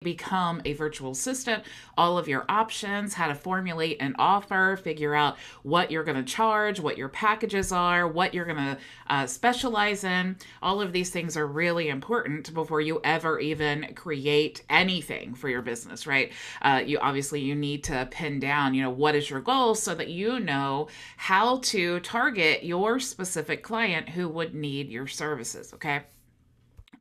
become a virtual assistant, all of your options, how to formulate an offer, figure out what you're going to charge, what your packages are, what you're going to specialize in. All of these things are really important before you ever even create anything for your business, right? You need to pin down, what is your goal so that you know how to target your specific client who would need your services, okay?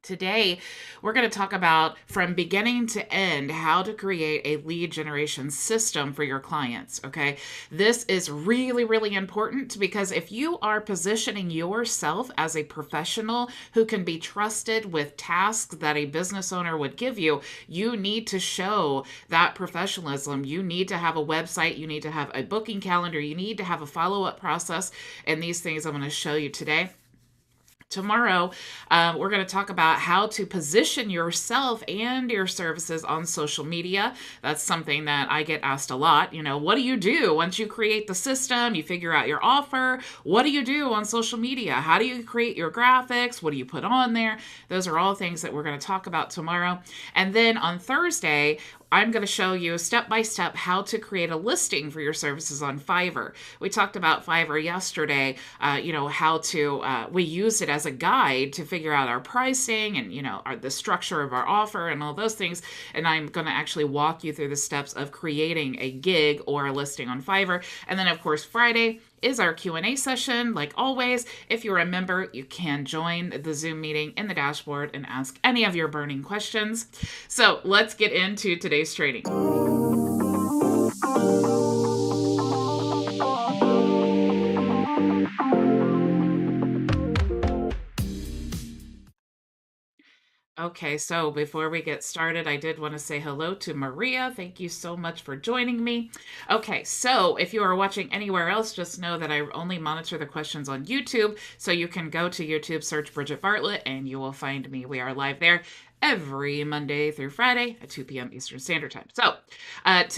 Today, we're going to talk about from beginning to end how to create a lead generation system for your clients. Okay. This is really, really important because if you are positioning yourself as a professional who can be trusted with tasks that a business owner would give you, you need to show that professionalism. You need to have a website, you need to have a booking calendar, you need to have a follow up process. And these things I'm going to show you today. Tomorrow, we're going to talk about how to position yourself and your services on social media. That's something that I get asked a lot. What do you do once you create the system? You figure out your offer. What do you do on social media? How do you create your graphics? What do you put on there? Those are all things that we're going to talk about tomorrow. And then on Thursday, I'm going to show you step by step how to create a listing for your services on Fiverr. We talked about Fiverr yesterday, we used it as a guide to figure out our pricing and, the structure of our offer and all those things. And I'm going to actually walk you through the steps of creating a gig or a listing on Fiverr. And then, of course, Friday is our Q&A session. Like always, if you're a member, you can join the Zoom meeting in the dashboard and ask any of your burning questions. So let's get into today's training. Okay, so before we get started, I did want to say hello to Maria. Thank you so much for joining me. Okay, so if you are watching anywhere else, just know that I only monitor the questions on YouTube. So you can go to YouTube, search Bridget Bartlett, and you will find me. We are live there every Monday through Friday at 2 p.m. Eastern Standard Time. So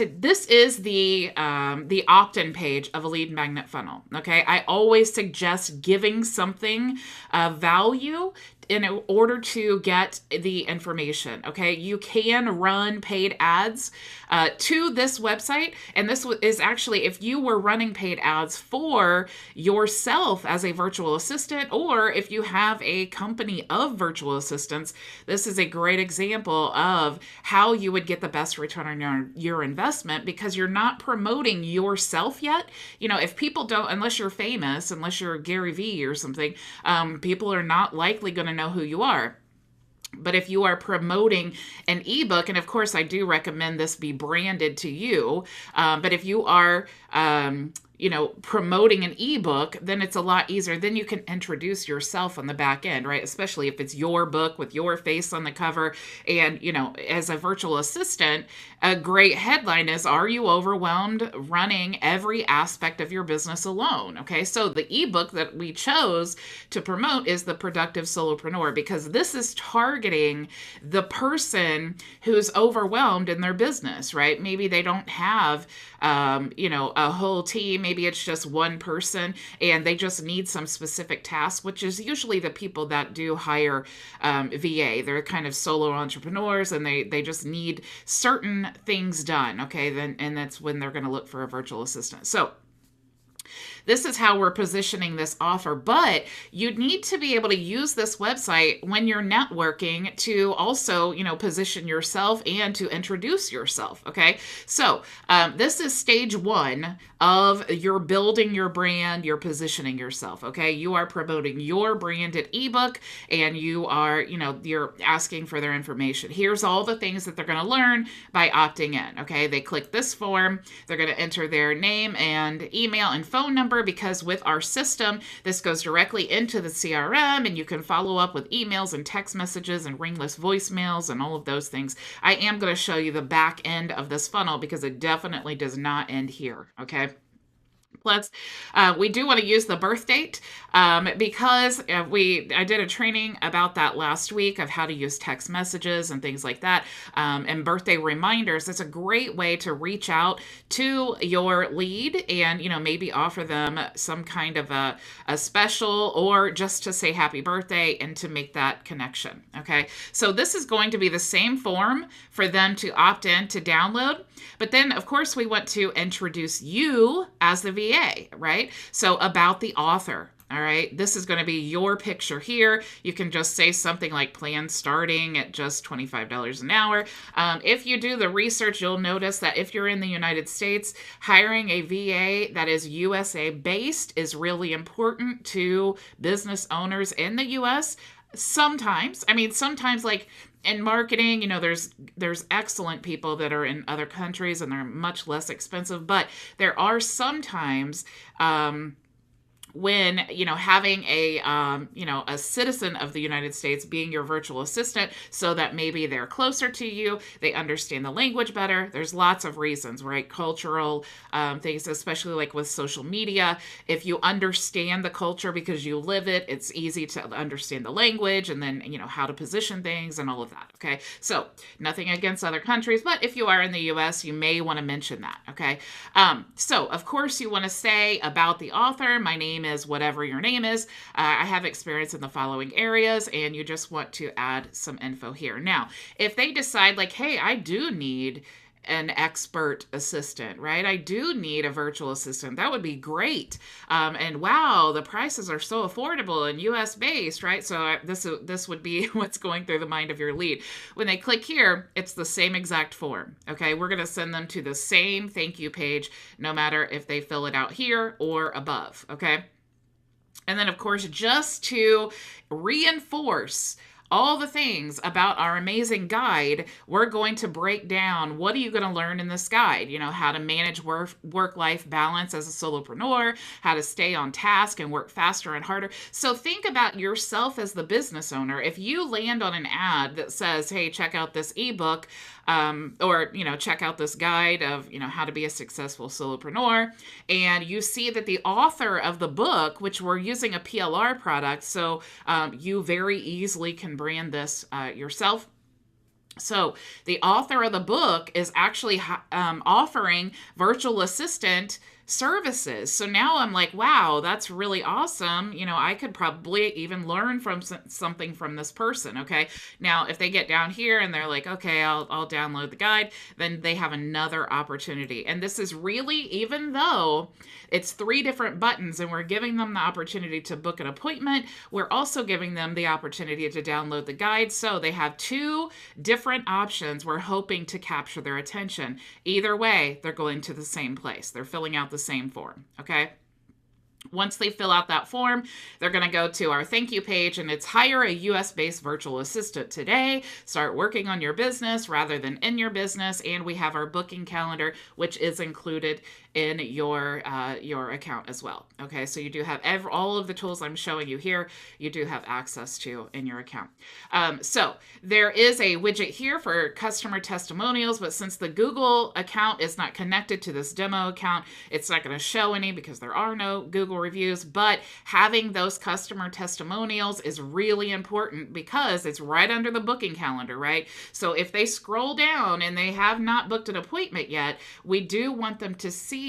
this is the opt-in page of a lead magnet funnel. Okay, I always suggest giving something of value in order to get the information. Okay, you can run paid ads to this website, and this is actually if you were running paid ads for yourself as a virtual assistant, or if you have a company of virtual assistants, this is a great example of how you would get the best return on your investment, because you're not promoting yourself yet. If people don't, unless you're famous, unless you're Gary Vee or something, people are not likely going to know who you are. But if you are promoting an ebook, and of course I do recommend this be branded to you, but if you are promoting an ebook, then it's a lot easier. Then you can introduce yourself on the back end, right? Especially if it's your book with your face on the cover. And, as a virtual assistant, a great headline is, are you overwhelmed running every aspect of your business alone? Okay, so the ebook that we chose to promote is The Productive Solopreneur, because this is targeting the person who's overwhelmed in their business, right? Maybe they don't have, a whole team. Maybe it's just one person and they just need some specific tasks, which is usually the people that do hire VA. They're kind of solo entrepreneurs and they just need certain things done. Okay, and that's when they're going to look for a virtual assistant. So this is how we're positioning this offer, but you need to be able to use this website when you're networking to also, position yourself and to introduce yourself. Okay, so this is stage one of you're building your brand, you're positioning yourself. Okay, you are promoting your branded ebook, and you are, you're asking for their information. Here's all the things that they're going to learn by opting in. Okay, they click this form, they're going to enter their name and email and phone number, because with our system, this goes directly into the CRM, and you can follow up with emails and text messages and ringless voicemails and all of those things. I am going to show you the back end of this funnel because it definitely does not end here. Okay. Plus, we do want to use the birth date because I did a training about that last week of how to use text messages and things like that, and birthday reminders. It's a great way to reach out to your lead and maybe offer them some kind of a special, or just to say happy birthday and to make that connection. Okay, so this is going to be the same form for them to opt in to download. But then, of course, we want to introduce you as the VA, right? So about the author. All right, this is going to be your picture here. You can just say something like plan starting at just $25 an hour. If you do the research, you'll notice that if you're in the United States, hiring a VA that is USA based is really important to business owners in the US. Sometimes, like in marketing, there's excellent people that are in other countries and they're much less expensive, but there are sometimes when having a citizen of the United States being your virtual assistant, so that maybe they're closer to you, they understand the language better. There's lots of reasons, right? Cultural things, especially like with social media. If you understand the culture because you live it, it's easy to understand the language and then how to position things and all of that. Okay, so nothing against other countries, but if you are in the US, you may want to mention that. Okay, so of course you want to say about the author, my name is whatever your name is. I have experience in the following areas, and you just want to add some info here. Now, if they decide like, hey, I do need an expert assistant, right? I do need a virtual assistant. That would be great. And wow, the prices are so affordable and US based, right? So this would be what's going through the mind of your lead. When they click here, it's the same exact form. Okay, we're going to send them to the same thank you page, no matter if they fill it out here or above. Okay. And then, of course, just to reinforce all the things about our amazing guide, we're going to break down what are you going to learn in this guide. How to manage work-life balance as a solopreneur, how to stay on task and work faster and harder. So think about yourself as the business owner. If you land on an ad that says, hey, check out this ebook, or check out this guide of how to be a successful solopreneur, and you see that the author of the book, which we're using a PLR product, so you very easily can brand this yourself. So the author of the book is actually offering virtual assistant services. So now I'm like, wow, that's really awesome. I could probably even learn from something from this person. Okay. Now, if they get down here and they're like, okay, I'll download the guide, then they have another opportunity. And this is really, even though it's 3 different buttons and we're giving them the opportunity to book an appointment, we're also giving them the opportunity to download the guide. So they have 2 different options. We're hoping to capture their attention. Either way, they're going to the same place. They're filling out the same form. Okay. Once they fill out that form, they're going to go to our thank you page, and it's hire a US-based virtual assistant today. Start working on your business rather than in your business. And we have our booking calendar, which is included in your account as well. Okay, so you do have all of the tools I'm showing you here, you do have access to in your account. So there is a widget here for customer testimonials, but since the Google account is not connected to this demo account, it's not going to show any because there are no Google reviews. But having those customer testimonials is really important because it's right under the booking calendar, right? So if they scroll down and they have not booked an appointment yet, we do want them to see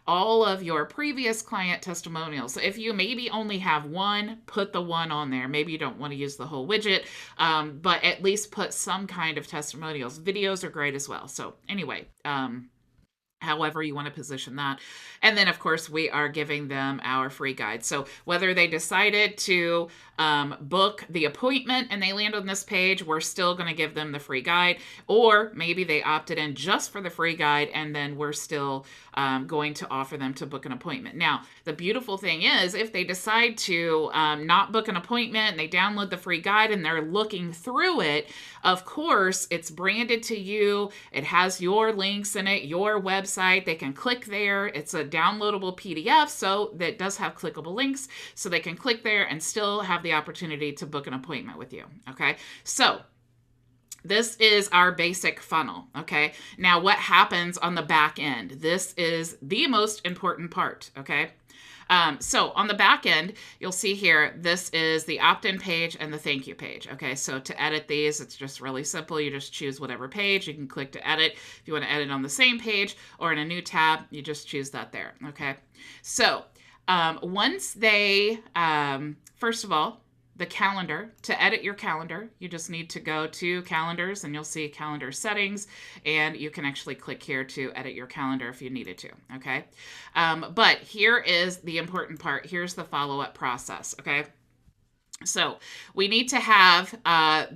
all of your previous client testimonials. So if you maybe only have one, put the one on there. Maybe you don't want to use the whole widget, but at least put some kind of testimonials. Videos are great as well. So anyway, however you want to position that. And then, of course, we are giving them our free guide. So whether they decided to book the appointment and they land on this page, we're still going to give them the free guide. Or maybe they opted in just for the free guide, and then we're still going to offer them to book an appointment. Now, the beautiful thing is, if they decide to not book an appointment and they download the free guide and they're looking through it, of course, it's branded to you. It has your links in it, your website. They can click there. It's a downloadable PDF, so that does have clickable links, so they can click there and still have the opportunity to book an appointment with you. Okay, so This is our basic funnel, okay? Now, what happens on the back end? This is the most important part, okay? So on the back end, you'll see here, this is the opt-in page and the thank you page. Okay, so to edit these, it's just really simple. You just choose whatever page. You can click to edit. If you want to edit on the same page or in a new tab, you just choose that there. Okay, so once they, first of all, the calendar, to edit your calendar, you just need to go to calendars and you'll see calendar settings, and you can actually click here to edit your calendar if you needed to, okay? But here is the important part. Here's the follow-up process, okay? So we need to have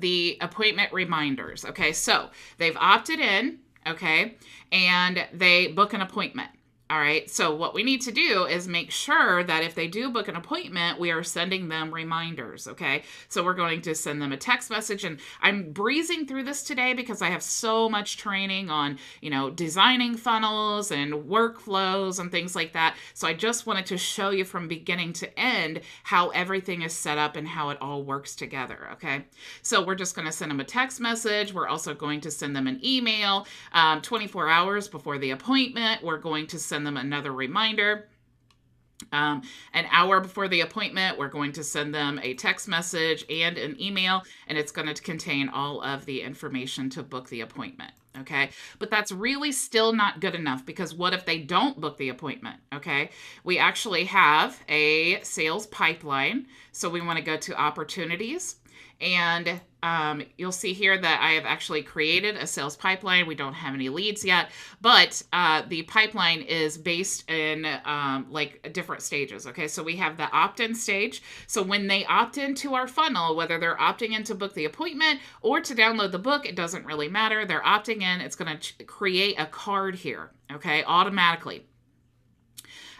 the appointment reminders, okay? So they've opted in, okay, and they book an appointment. All right, so what we need to do is make sure that if they do book an appointment, we are sending them reminders, okay? So we're going to send them a text message, and I'm breezing through this today because I have so much training on, designing funnels and workflows and things like that. So I just wanted to show you from beginning to end how everything is set up and how it all works together, okay? So we're just going to send them a text message. We're also going to send them an email 24 hours before the appointment. We're going to send them another reminder. An hour before the appointment, we're going to send them a text message and an email, and it's going to contain all of the information to book the appointment. Okay, but that's really still not good enough, because what if they don't book the appointment? Okay, we actually have a sales pipeline. So we want to go to opportunities, and you'll see here that I have actually created a sales pipeline. We don't have any leads yet, but the pipeline is based in like different stages. Okay, so we have the opt-in stage. So when they opt into our funnel, whether they're opting in to book the appointment or to download the book, it doesn't really matter. They're opting in. It's going to create a card here, okay, automatically.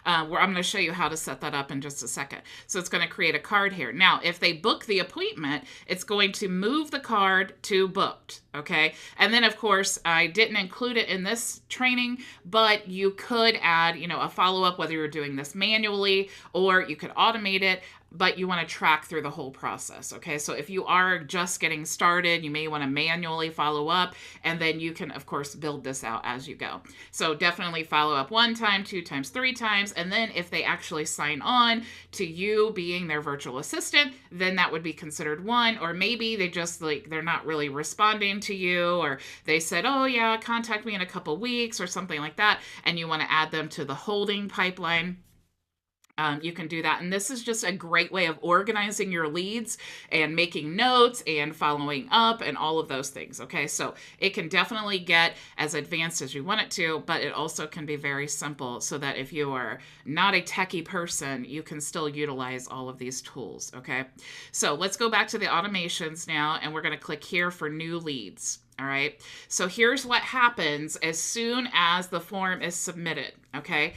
Where I'm going to show you how to set that up in just a second. So it's going to create a card here. Now, if they book the appointment, it's going to move the card to booked, okay? And then, of course, I didn't include it in this training, but you could add, a follow-up, whether you're doing this manually or you could automate it, but you want to track through the whole process, okay? So if you are just getting started, you may want to manually follow up, and then you can, of course, build this out as you go. So definitely follow up 1 time, 2 times, 3 times, and then if they actually sign on to you being their virtual assistant, then that would be considered 1, or maybe they just they're not really responding to you, or they said, oh yeah, contact me in a couple weeks or something like that, and you want to add them to the holding pipeline. You can do that. And this is just a great way of organizing your leads and making notes and following up and all of those things. Okay, so it can definitely get as advanced as you want it to, but it also can be very simple, so that if you are not a techie person, you can still utilize all of these tools. Okay, so let's go back to the automations now, and we're going to click here for new leads. All right, so here's what happens as soon as the form is submitted. Okay,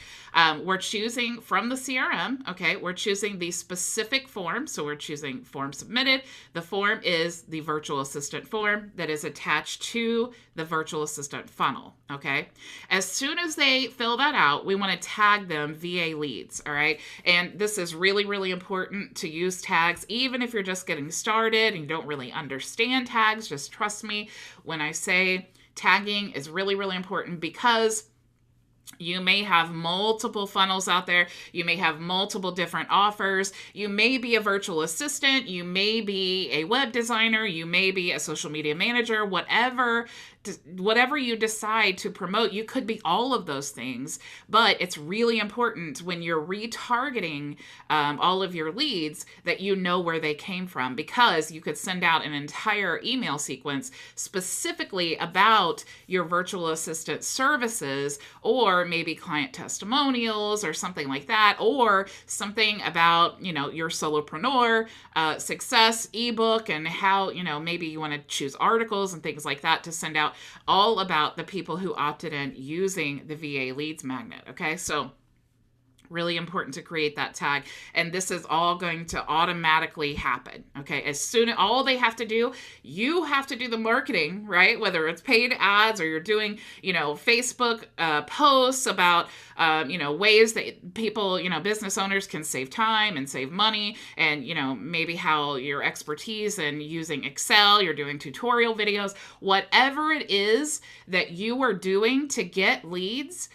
we're choosing from the CRM. Okay, we're choosing the specific form. So we're choosing form submitted. The form is the virtual assistant form that is attached to the virtual assistant funnel. Okay, as soon as they fill that out, we want to tag them VA leads. All right, and this is really, really important to use tags, even if you're just getting started and you don't really understand tags. Just trust me when I say tagging is really, really important, because you may have multiple funnels out there. You may have multiple different offers. You may be a virtual assistant. You may be a web designer. You may be a social media manager. Whatever you decide to promote, you could be all of those things. But it's really important when you're retargeting all of your leads that you know where they came from, because you could send out an entire email sequence specifically about your virtual assistant services, or maybe client testimonials or something like that, or something about, your solopreneur success ebook, and how, maybe you want to choose articles and things like that to send out, all about the people who opted in using the VA leads magnet. Okay, so Really important to create that tag. And this is all going to automatically happen. Okay. As soon as all they have to do, you have to do the marketing, right? Whether it's paid ads or you're doing, Facebook posts about, ways that people, business owners can save time and save money. And, maybe how your expertise in using Excel, you're doing tutorial videos, whatever it is that you are doing to get leads,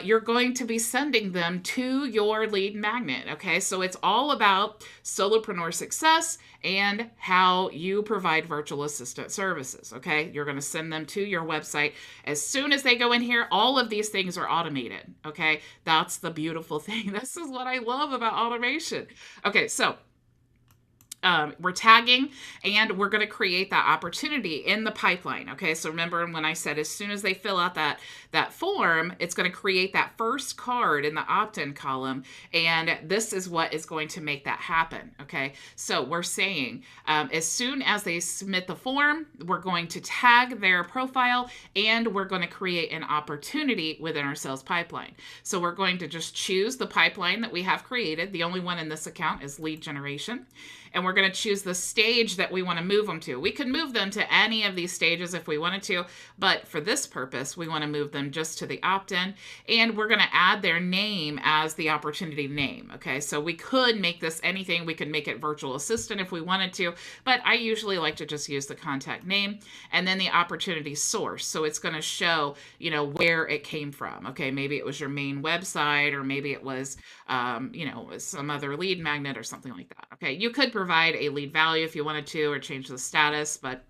you're going to be sending them to your lead magnet. Okay, so it's all about solopreneur success and how you provide virtual assistant services. Okay, you're going to send them to your website. As soon as they go in here, all of these things are automated. Okay, that's the beautiful thing. This is what I love about automation. Okay, so we're tagging and we're going to create that opportunity in the pipeline. Okay. So remember when I said, as soon as they fill out that form, it's going to create that first card in the opt-in column. And this is what is going to make that happen. Okay. So we're saying, as soon as they submit the form, we're going to tag their profile and we're going to create an opportunity within our sales pipeline. So we're going to just choose the pipeline that we have created. The only one in this account is lead generation. And we're going to choose the stage that we want to move them to. We could move them to any of these stages if we wanted to, but for this purpose, we want to move them just to the opt-in, and we're going to add their name as the opportunity name. Okay, so we could make this anything. We could make it virtual assistant if we wanted to, but I usually like to just use the contact name and then the opportunity source. So it's going to show, where it came from. Okay, maybe it was your main website, or maybe it was, some other lead magnet or something like that. Okay, you could provide a lead value if you wanted to, or change the status, but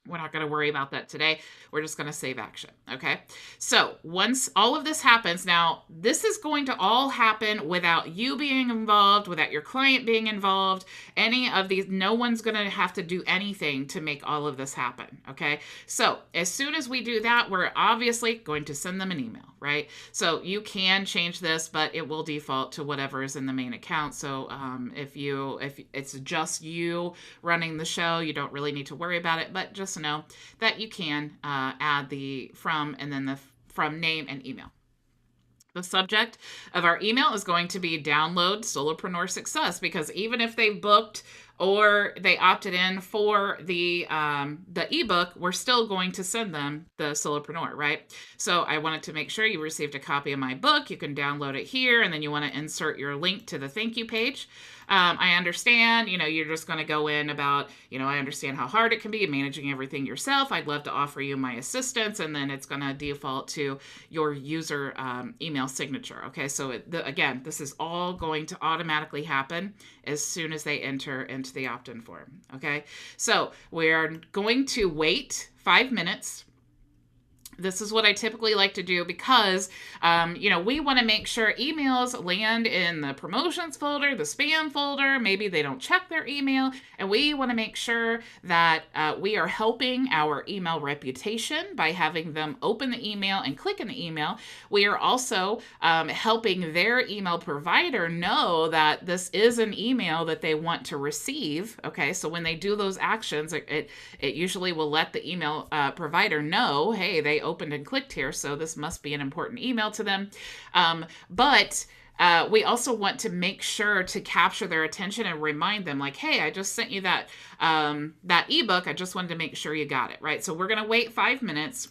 we're not going to worry about that today. We're just going to save action. Okay. So once all of this happens, now this is going to all happen without you being involved, without your client being involved, any of these, no one's going to have to do anything to make all of this happen. Okay. So as soon as we do that, we're obviously going to send them an email, right? So you can change this, but it will default to whatever is in the main account. So if it's just you running the show, you don't really need to worry about it, but just know that you can add the from and then the from name and email. The subject of our email is going to be download solopreneur success, because even if they've booked or they opted in for the ebook, we're still going to send them the solopreneur, right? So I wanted to make sure you received a copy of my book. You can download it here, and then you want to insert your link to the thank you page. I understand, you're just going to go in about, I understand how hard it can be managing everything yourself. I'd love to offer you my assistance. And then it's going to default to your user email signature. Okay. So again, this is all going to automatically happen as soon as they enter into the opt-in form. Okay. So we're going to wait 5 minutes. This is what I typically like to do because, we want to make sure emails land in the promotions folder, the spam folder. Maybe they don't check their email. And we want to make sure that we are helping our email reputation by having them open the email and click in the email. We are also helping their email provider know that this is an email that they want to receive. Okay, so when they do those actions, it usually will let the email provider know, hey, they opened and clicked here, so this must be an important email to them. But we also want to make sure to capture their attention and remind them, like, hey, I just sent you that ebook. I just wanted to make sure you got it, right? So we're going to wait 5 minutes.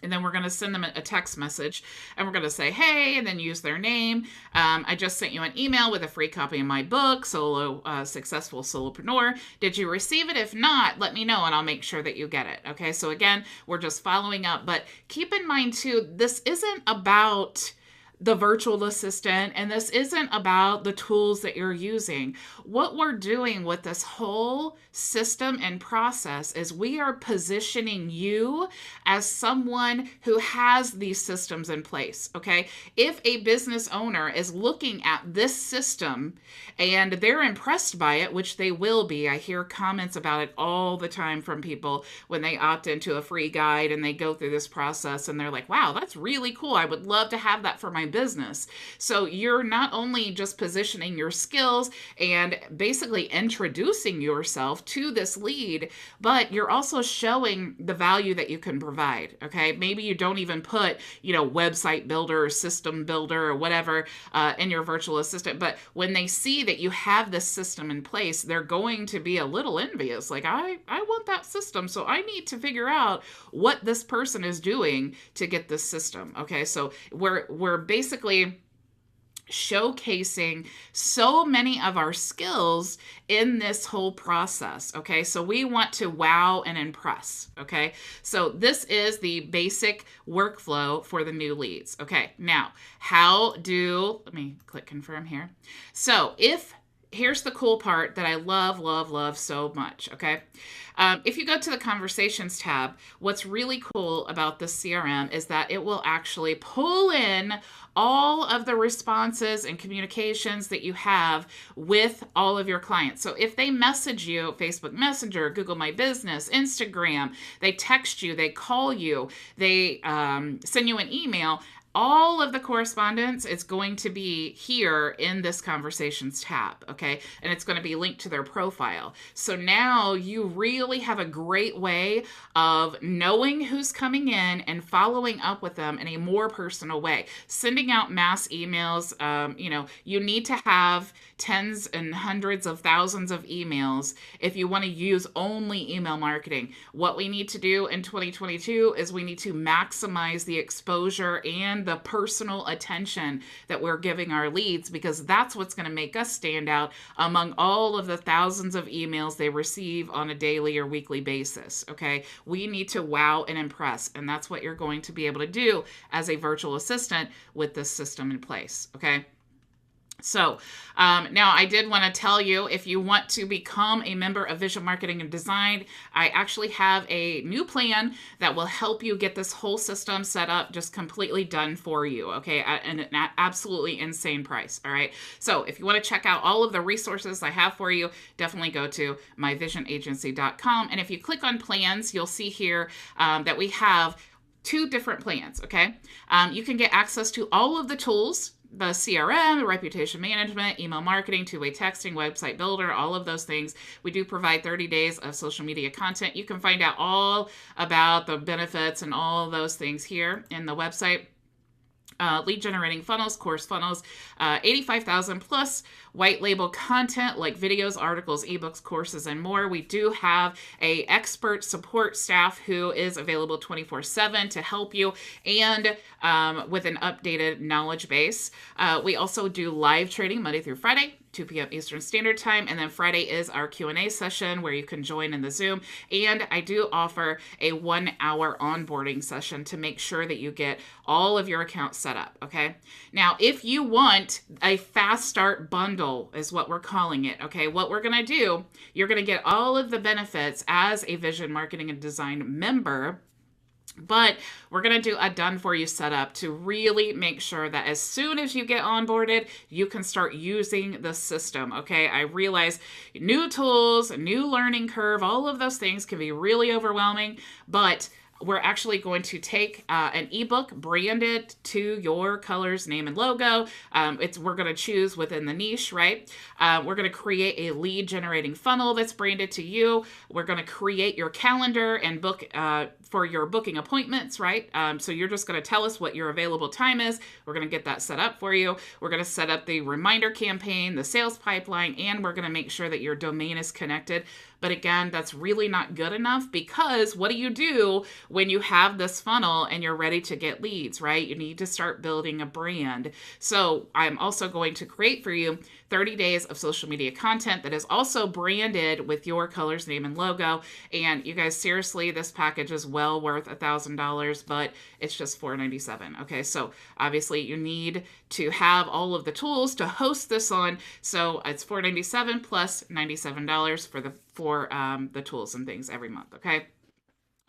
And then we're going to send them a text message, and we're going to say, hey, and then use their name. I just sent you an email with a free copy of my book, Successful Solopreneur. Did you receive it? If not, let me know, and I'll make sure that you get it. Okay, so again, we're just following up. But keep in mind, too, this isn't about the virtual assistant, and this isn't about the tools that you're using. What we're doing with this whole system and process is we are positioning you as someone who has these systems in place, okay? If a business owner is looking at this system and they're impressed by it, which they will be, I hear comments about it all the time from people when they opt into a free guide and they go through this process and they're like, wow, that's really cool. I would love to have that for my My Business. So you're not only just positioning your skills and basically introducing yourself to this lead, but you're also showing the value that you can provide. Okay. Maybe you don't even put, website builder or system builder or whatever in your virtual assistant. But when they see that you have this system in place, they're going to be a little envious. Like, I want that system. So I need to figure out what this person is doing to get this system. Okay. So we're basically showcasing so many of our skills in this whole process. Okay. So we want to wow and impress. Okay. So this is the basic workflow for the new leads. Okay. Now, let me click confirm here. So here's the cool part that I love, love, love so much. Okay. If you go to the conversations tab, what's really cool about this CRM is that it will actually pull in all of the responses and communications that you have with all of your clients. So if they message you, Facebook Messenger, Google My Business, Instagram, they text you, they call you, they send you an email, all of the correspondence is going to be here in this conversations tab, okay? And it's going to be linked to their profile. So now you really have a great way of knowing who's coming in and following up with them in a more personal way. Sending out mass emails, you need to have tens and hundreds of thousands of emails if you want to use only email marketing. What we need to do in 2022 is we need to maximize the exposure and the personal attention that we're giving our leads, because that's what's going to make us stand out among all of the thousands of emails they receive on a daily or weekly basis. Okay. We need to wow and impress. And that's what you're going to be able to do as a virtual assistant with this system in place. Okay. So now I did want to tell you, if you want to become a member of Vision Marketing and Design, I actually have a new plan that will help you get this whole system set up, just completely done for you. Okay. At an absolutely insane price. All right. So if you want to check out all of the resources I have for you, definitely go to myvisionagency.com. And if you click on plans, you'll see here that we have 2 different plans. Okay. You can get access to all of the tools, the CRM, reputation management, email marketing, two-way texting, website builder, all of those things. We do provide 30 days of social media content. You can find out all about the benefits and all of those things here in the website. Lead generating funnels, course funnels, 85,000 plus white label content like videos, articles, ebooks, courses, and more. We do have a expert support staff who is available 24/7 to help you, and with an updated knowledge base. We also do live training Monday through Friday, 2 p.m. Eastern Standard Time. And then Friday is our Q&A session where you can join in the Zoom. And I do offer a 1-hour onboarding session to make sure that you get all of your accounts set up. Okay. Now, if you want a fast start bundle is what we're calling it. Okay. What we're going to do, you're going to get all of the benefits as a Vision Marketing and Design member. But we're going to do a done for you setup to really make sure that as soon as you get onboarded, you can start using the system. Okay. I realize new tools, new learning curve, all of those things can be really overwhelming, but we're actually going to take an ebook branded to your colors, name, and logo. We're going to choose within the niche, right? We're going to create a lead generating funnel that's branded to you. We're going to create your calendar and book for your booking appointments, right? So you're just going to tell us what your available time is. We're going to get that set up for you. We're going to set up the reminder campaign, the sales pipeline, and we're going to make sure that your domain is connected. But again, that's really not good enough, because what do you do when you have this funnel and you're ready to get leads, right? You need to start building a brand. So I'm also going to create for you 30 days of social media content that is also branded with your colors, name, and logo. And you guys, seriously, this package is well worth $1,000, but it's just $497. Okay, so obviously you need to have all of the tools to host this on. So it's $497 plus $97 for the tools and things every month. Okay.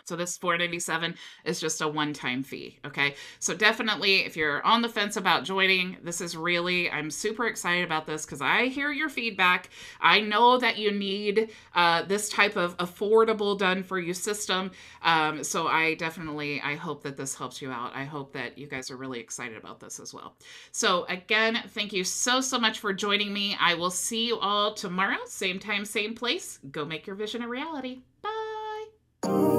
So this $497 is just a one-time fee, okay? So definitely, if you're on the fence about joining, this is really, I'm super excited about this because I hear your feedback. I know that you need this type of affordable done-for-you system. So I hope that this helps you out. I hope that you guys are really excited about this as well. So again, thank you so, so much for joining me. I will see you all tomorrow, same time, same place. Go make your vision a reality. Bye.